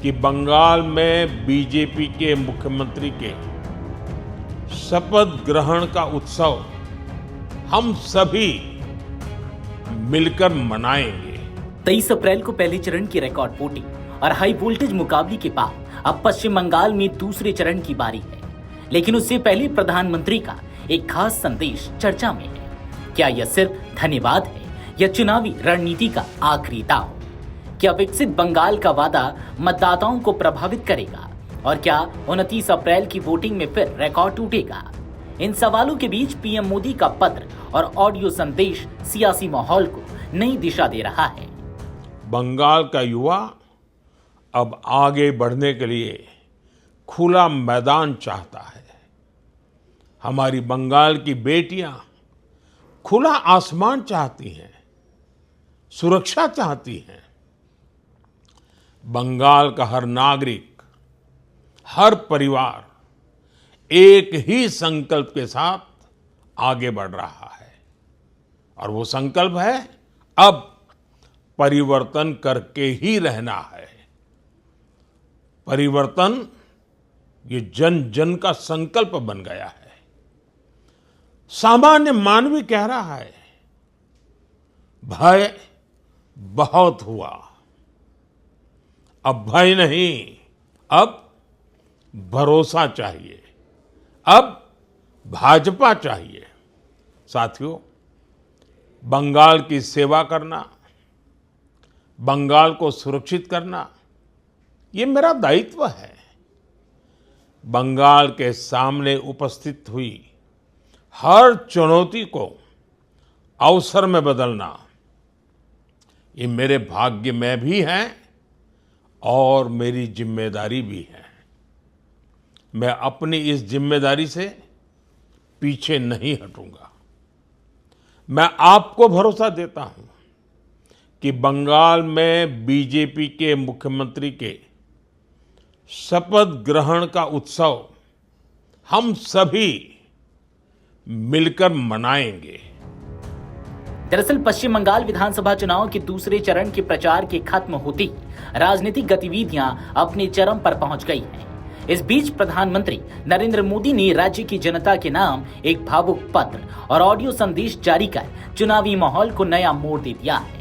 कि बंगाल में बीजेपी के मुख्यमंत्री के शपथ ग्रहण का उत्सव हम सभी मिलकर मनाएंगे। 23 अप्रैल को पहले चरण की रिकॉर्ड वोटिंग और हाई वोल्टेज मुकाबले के बाद अब पश्चिम बंगाल में दूसरे चरण की बारी है। लेकिन उससे पहले प्रधानमंत्री का एक खास संदेश चर्चा में है। क्या यह सिर्फ धन्यवाद है या चुनावी रणनीति का आखिरी दांव? क्या विकसित बंगाल का वादा मतदाताओं को प्रभावित करेगा और क्या 29 अप्रैल की वोटिंग में फिर रिकॉर्ड टूटेगा? इन सवालों के बीच पीएम मोदी का पत्र और ऑडियो संदेश सियासी माहौल को नई दिशा दे रहा है। बंगाल का युवा अब आगे बढ़ने के लिए खुला मैदान चाहता है। हमारी बंगाल की बेटियां खुला आसमान चाहती हैं, सुरक्षा चाहती हैं। बंगाल का हर नागरिक, हर परिवार एक ही संकल्प के साथ आगे बढ़ रहा है और वो संकल्प है अब परिवर्तन करके ही रहना है। परिवर्तन ये जन जन का संकल्प बन गया है। सामान्य मानवी कह रहा है, भय बहुत हुआ, अब भय नहीं, अब भरोसा चाहिए, अब भाजपा चाहिए। साथियों, बंगाल की सेवा करना, बंगाल को सुरक्षित करना, ये मेरा दायित्व है। बंगाल के सामने उपस्थित हुई हर चुनौती को अवसर में बदलना, ये मेरे भाग्य में भी है और मेरी जिम्मेदारी भी है। मैं अपनी इस जिम्मेदारी से पीछे नहीं हटूंगा। मैं आपको भरोसा देता हूं कि बंगाल में बीजेपी के मुख्यमंत्री के शपथ ग्रहण का उत्सव हम सभी मिलकर मनाएंगे। दरअसल पश्चिम बंगाल विधानसभा चुनाव के दूसरे चरण के प्रचार के खत्म होते ही राजनीतिक गतिविधियां अपने चरम पर पहुंच गई हैं। इस बीच प्रधानमंत्री नरेंद्र मोदी ने राज्य की जनता के नाम एक भावुक पत्र और ऑडियो संदेश जारी कर चुनावी माहौल को नया मोड़ दे दिया है।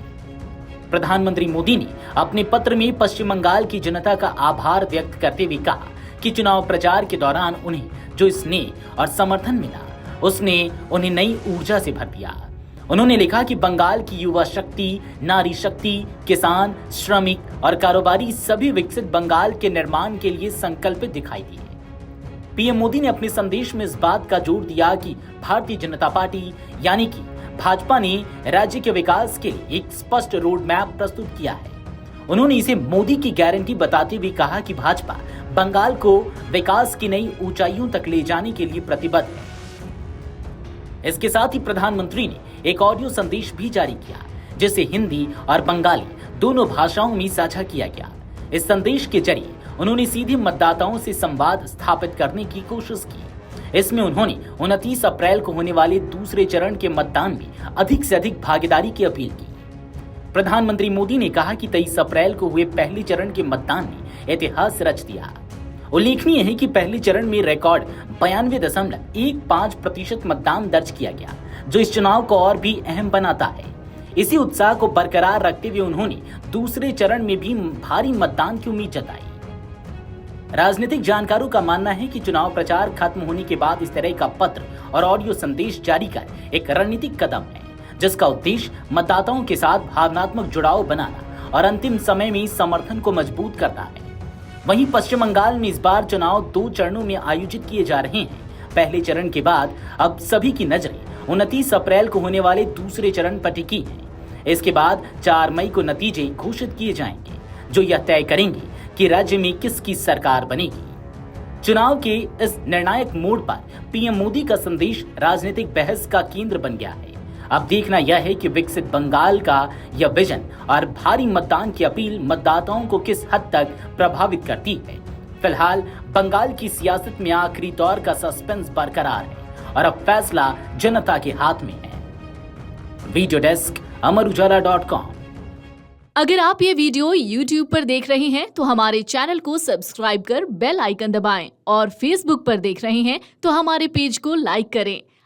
प्रधानमंत्री मोदी ने अपने पत्र में पश्चिम बंगाल की जनता का आभार व्यक्त करते हुए कहा कि चुनाव प्रचार के दौरान उन्हें जो स्नेह और समर्थन मिला, उसने उन्हें नई ऊर्जा से भर दिया। उन्होंने लिखा कि बंगाल की युवा शक्ति, नारी शक्ति, किसान, श्रमिक और कारोबारी सभी विकसित बंगाल के निर्माण के लिए संकल्पित दिखाई दिए। पीएम मोदी ने अपने संदेश में इस बात का जोर दिया कि भारतीय जनता पार्टी यानी कि भाजपा ने राज्य के विकास के लिए एक स्पष्ट रोड मैप प्रस्तुत किया है। उन्होंने इसे मोदी की गारंटी बताते हुए कहा कि भाजपा बंगाल को विकास की नई ऊंचाइयों तक ले जाने के लिए प्रतिबद्ध है। इसके साथ ही प्रधानमंत्री ने एक ऑडियो संदेश भी जारी किया, जिसे हिंदी और बंगाली दोनों भाषाओं में साझा किया गया। इस संदेश के जरिए उन्होंने सीधे मतदाताओं से संवाद स्थापित करने की कोशिश की। इसमें उन्होंने 29 अप्रैल को होने वाले दूसरे चरण के मतदान में अधिक से अधिक भागीदारी की अपील की। प्रधानमंत्री मोदी ने कहा कि 23 अप्रैल को हुए पहले चरण के मतदान ने इतिहास रच दिया। उल्लेखनीय है कि पहले चरण में रिकॉर्ड 92.15% मतदान दर्ज किया गया, जो इस चुनाव को और भी अहम बनाता है। इसी उत्साह को बरकरार रखते हुए उन्होंने दूसरे चरण में भी भारी मतदान की उम्मीद जताई। राजनीतिक जानकारों का मानना है कि चुनाव प्रचार खत्म होने के बाद इस तरह का पत्र और ऑडियो संदेश जारी कर एक रणनीतिक कदम है, जिसका उद्देश्य मतदाताओं के साथ भावनात्मक जुड़ाव बनाना और अंतिम समय में समर्थन को मजबूत करना है। वहीं पश्चिम बंगाल में इस बार चुनाव 2 चरणों में आयोजित किए जा रहे हैं। पहले चरण के बाद अब सभी की नजरें 29 अप्रैल को होने वाले दूसरे चरण पर टिकी हैं। इसके बाद 4 मई को नतीजे घोषित किए जाएंगे, जो यह तय करेंगे कि राज्य में किसकी सरकार बनेगी। चुनाव के इस निर्णायक मोड़ पर पीएम मोदी का संदेश राजनीतिक बहस का केंद्र बन गया है। अब देखना यह है कि विकसित बंगाल का यह विजन और भारी मतदान की अपील मतदाताओं को किस हद तक प्रभावित करती है। फिलहाल बंगाल की सियासत में आखिरी दौर का सस्पेंस बरकरार है और अब फैसला जनता के हाथ में है। वीडियो डेस्क, अमर उजाला.com। अगर आप ये वीडियो YouTube पर देख रहे हैं तो हमारे चैनल को सब्सक्राइब कर बेल आइकन दबाएं और Facebook पर देख रहे हैं तो हमारे पेज को लाइक करें।